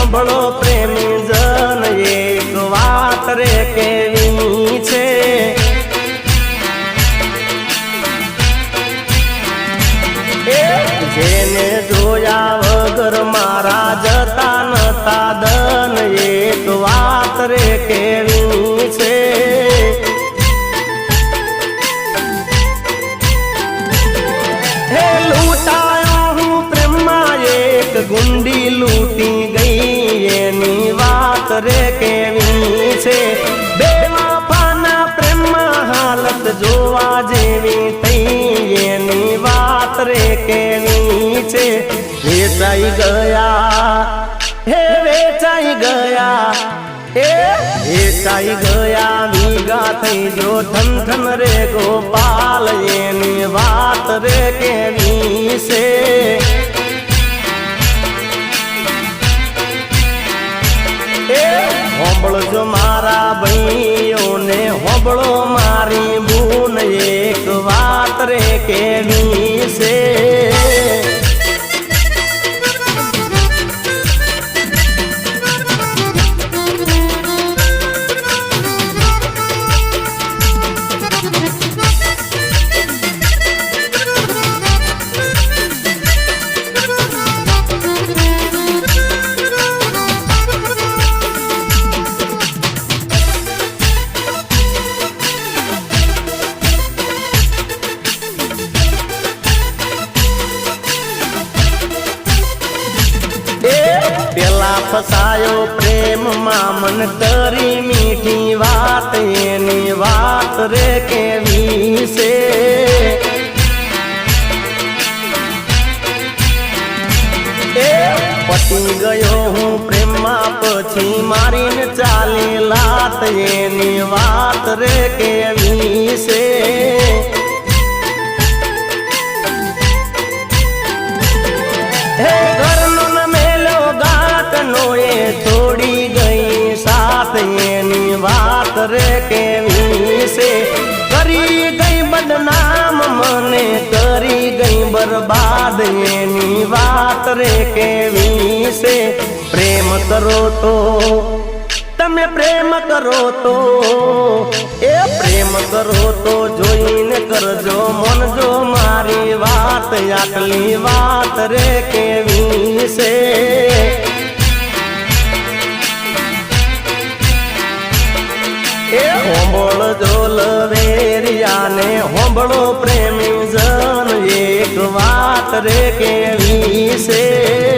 હોંભળો પ્રેમી જન એક વાત રે કેવી છે જેને જોયા વગર મારા જતા નતા દન એક વાત રે કેવી છે હે લૂંટાયો હું પ્રેમમાં એક ગુંડી લૂંટી ગઈ એની વાત રે કેવી છે બેવફાના પ્રેમમાં હાલત જોવા જેવી થઈ એની વાત રે કેવી છે વેચાઈ ગયા હે વેચાઈ ગયા વેચાઈ ગયા વીઘા થઈ જો ઠન ઠન રે ગોપાલ એની વાત રે કેવી છે હોંભળજો મારા ભાઈઓને હોંભળો મારી બૂન એક વાત રે કેવી છે પેલા ફસાયો પ્રેમમાં મન કરી મીઠી વાત એની વાત રે કેવી છે પતી ગયો હું પ્રેમમાં પછી મારીને ચાલી લાત એની વાત રે કેવી છે હે ઘરનો એ છોડી ગઈ સાથ એની વાત રે કેવી છે કરી ગઈ બદનામ મને કરી ગઈ બરબાદ એની વાત રે કેવી છે પ્રેમ કરો તો તમે પ્રેમ કરો તો એ પ્રેમ કરો તો જોઈને કરજો મનજો મારી વાત આટલી વાત રે કેવી છે હોંભળજો લવેરિયાને હોંભળો પ્રેમી જન એક વાત રે કેવી છે